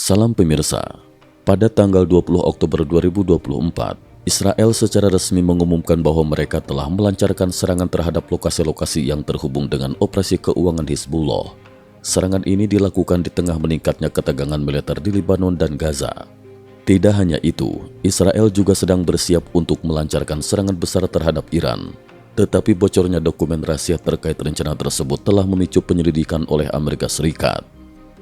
Salam pemirsa, pada tanggal 20 Oktober 2024, Israel secara resmi mengumumkan bahwa mereka telah melancarkan serangan terhadap lokasi-lokasi yang terhubung dengan operasi keuangan Hizbullah. Serangan ini dilakukan di tengah meningkatnya ketegangan militer di Lebanon dan Gaza. Tidak hanya itu, Israel juga sedang bersiap untuk melancarkan serangan besar terhadap Iran. Tetapi bocornya dokumen rahasia terkait rencana tersebut telah memicu penyelidikan oleh Amerika Serikat.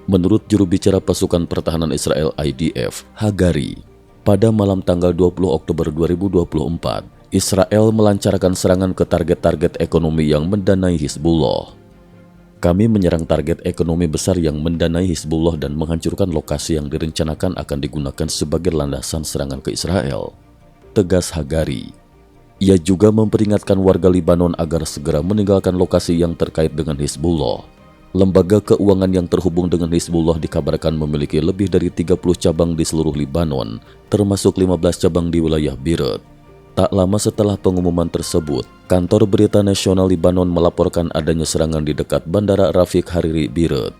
Menurut juru bicara pasukan pertahanan Israel IDF, Hagari, pada malam tanggal 20 Oktober 2024, Israel melancarkan serangan ke target-target ekonomi yang mendanai Hizbullah. Kami menyerang target ekonomi besar yang mendanai Hizbullah dan menghancurkan lokasi yang direncanakan akan digunakan sebagai landasan serangan ke Israel, tegas Hagari. Ia juga memperingatkan warga Lebanon agar segera meninggalkan lokasi yang terkait dengan Hizbullah. Lembaga keuangan yang terhubung dengan Hizbullah dikabarkan memiliki lebih dari 30 cabang di seluruh Lebanon, termasuk 15 cabang di wilayah Beirut. Tak lama setelah pengumuman tersebut, kantor berita nasional Lebanon melaporkan adanya serangan di dekat Bandara Rafiq Hariri, Beirut.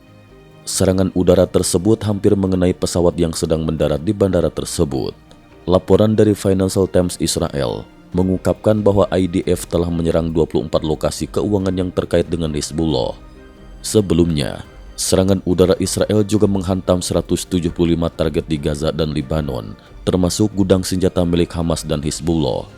Serangan udara tersebut hampir mengenai pesawat yang sedang mendarat di bandara tersebut. Laporan dari Financial Times Israel mengungkapkan bahwa IDF telah menyerang 24 lokasi keuangan yang terkait dengan Hizbullah. Sebelumnya, serangan udara Israel juga menghantam 175 target di Gaza dan Lebanon, termasuk gudang senjata milik Hamas dan Hizbullah.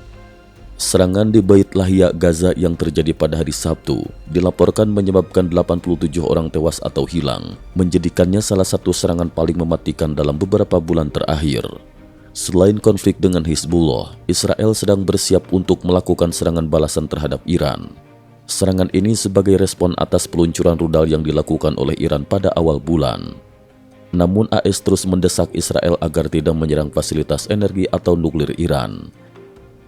Serangan di Bait Lahia, Gaza yang terjadi pada hari Sabtu dilaporkan menyebabkan 87 orang tewas atau hilang, menjadikannya salah satu serangan paling mematikan dalam beberapa bulan terakhir. Selain konflik dengan Hizbullah, Israel sedang bersiap untuk melakukan serangan balasan terhadap Iran. Serangan ini sebagai respon atas peluncuran rudal yang dilakukan oleh Iran pada awal bulan. Namun AS terus mendesak Israel agar tidak menyerang fasilitas energi atau nuklir Iran.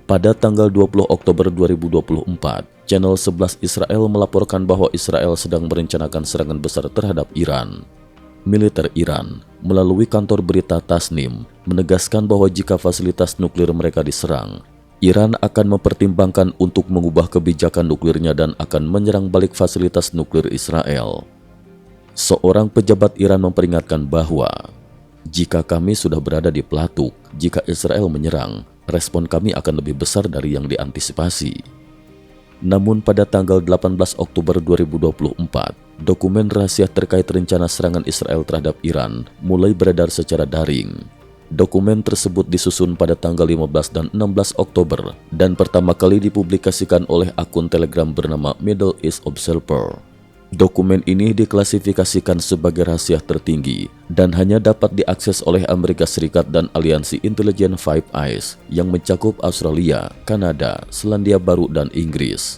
Pada tanggal 20 Oktober 2024, Channel 11 Israel melaporkan bahwa Israel sedang merencanakan serangan besar terhadap Iran. Militer Iran, melalui kantor berita Tasnim, menegaskan bahwa jika fasilitas nuklir mereka diserang, Iran akan mempertimbangkan untuk mengubah kebijakan nuklirnya dan akan menyerang balik fasilitas nuklir Israel. Seorang pejabat Iran memperingatkan bahwa, "Jika kami sudah berada di pelatuk, jika Israel menyerang, respon kami akan lebih besar dari yang diantisipasi." Namun pada tanggal 18 Oktober 2024, dokumen rahasia terkait rencana serangan Israel terhadap Iran mulai beredar secara daring. Dokumen tersebut disusun pada tanggal 15 dan 16 Oktober dan pertama kali dipublikasikan oleh akun Telegram bernama Middle East Observer. Dokumen ini diklasifikasikan sebagai rahasia tertinggi dan hanya dapat diakses oleh Amerika Serikat dan aliansi intelijen Five Eyes yang mencakup Australia, Kanada, Selandia Baru, dan Inggris.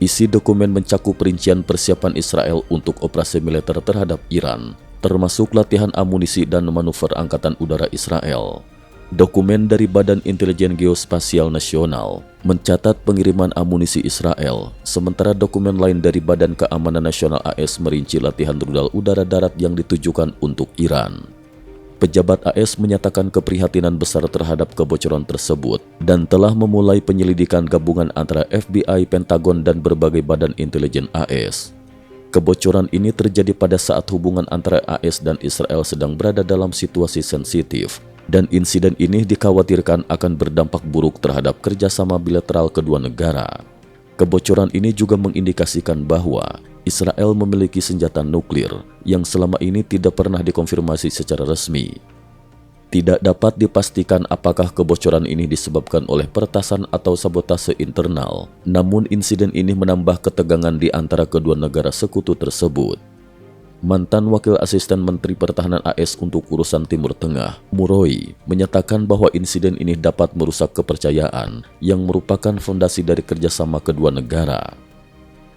Isi dokumen mencakup rincian persiapan Israel untuk operasi militer terhadap Iran, termasuk latihan amunisi dan manuver Angkatan Udara Israel. Dokumen dari Badan Intelijen Geospasial Nasional mencatat pengiriman amunisi Israel, sementara dokumen lain dari Badan Keamanan Nasional AS merinci latihan rudal udara darat yang ditujukan untuk Iran. Pejabat AS menyatakan keprihatinan besar terhadap kebocoran tersebut dan telah memulai penyelidikan gabungan antara FBI, Pentagon, dan berbagai badan intelijen AS. Kebocoran ini terjadi pada saat hubungan antara AS dan Israel sedang berada dalam situasi sensitif, dan insiden ini dikhawatirkan akan berdampak buruk terhadap kerjasama bilateral kedua negara. Kebocoran ini juga mengindikasikan bahwa Israel memiliki senjata nuklir yang selama ini tidak pernah dikonfirmasi secara resmi. Tidak dapat dipastikan apakah kebocoran ini disebabkan oleh peretasan atau sabotase internal, namun insiden ini menambah ketegangan di antara kedua negara sekutu tersebut. Mantan Wakil Asisten Menteri Pertahanan AS untuk urusan Timur Tengah, Muroi, menyatakan bahwa insiden ini dapat merusak kepercayaan yang merupakan fondasi dari kerjasama kedua negara.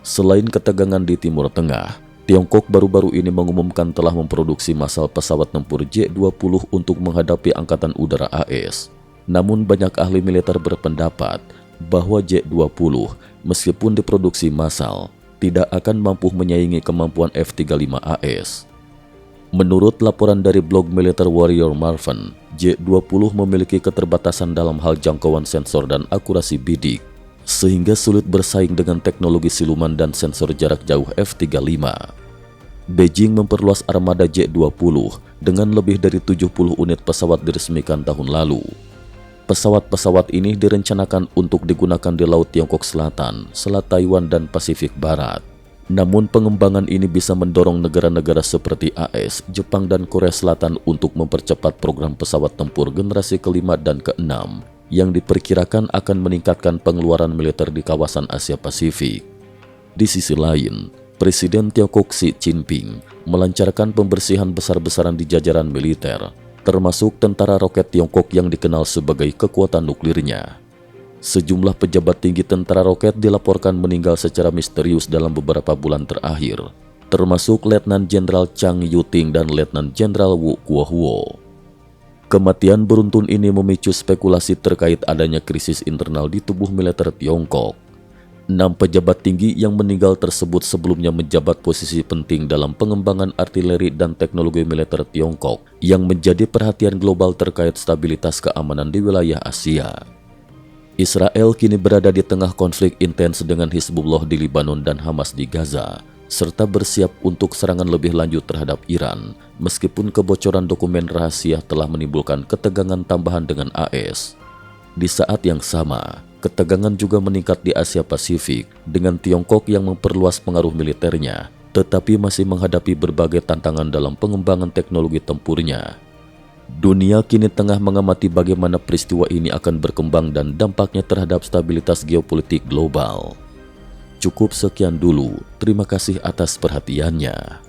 Selain ketegangan di Timur Tengah, Tiongkok baru-baru ini mengumumkan telah memproduksi massal pesawat tempur J-20 untuk menghadapi Angkatan Udara AS. Namun banyak ahli militer berpendapat bahwa J-20 meskipun diproduksi massal, tidak akan mampu menyaingi kemampuan F-35 AS. Menurut laporan dari blog militer Warrior Marven, J-20 memiliki keterbatasan dalam hal jangkauan sensor dan akurasi bidik, sehingga sulit bersaing dengan teknologi siluman dan sensor jarak jauh F-35. Beijing memperluas armada J-20 dengan lebih dari 70 unit pesawat diresmikan tahun lalu. Pesawat-pesawat ini direncanakan untuk digunakan di Laut Tiongkok Selatan, Selat Taiwan, dan Pasifik Barat. Namun pengembangan ini bisa mendorong negara-negara seperti AS, Jepang, dan Korea Selatan untuk mempercepat program pesawat tempur generasi kelima dan keenam yang diperkirakan akan meningkatkan pengeluaran militer di kawasan Asia Pasifik. Di sisi lain, Presiden Tiongkok Xi Jinping melancarkan pembersihan besar-besaran di jajaran militer, termasuk tentara roket Tiongkok yang dikenal sebagai kekuatan nuklirnya. Sejumlah pejabat tinggi tentara roket dilaporkan meninggal secara misterius dalam beberapa bulan terakhir, termasuk Letnan Jenderal Chang Yuting dan Letnan Jenderal Wu Guohuo. Kematian beruntun ini memicu spekulasi terkait adanya krisis internal di tubuh militer Tiongkok. 6 pejabat tinggi yang meninggal tersebut sebelumnya menjabat posisi penting dalam pengembangan artileri dan teknologi militer Tiongkok yang menjadi perhatian global terkait stabilitas keamanan di wilayah Asia. Israel kini berada di tengah konflik intens dengan Hizbullah di Lebanon dan Hamas di Gaza, serta bersiap untuk serangan lebih lanjut terhadap Iran, meskipun kebocoran dokumen rahasia telah menimbulkan ketegangan tambahan dengan AS. Di saat yang sama, ketegangan juga meningkat di Asia Pasifik dengan Tiongkok yang memperluas pengaruh militernya, tetapi masih menghadapi berbagai tantangan dalam pengembangan teknologi tempurnya. Dunia kini tengah mengamati bagaimana peristiwa ini akan berkembang dan dampaknya terhadap stabilitas geopolitik global. Cukup sekian dulu, terima kasih atas perhatiannya.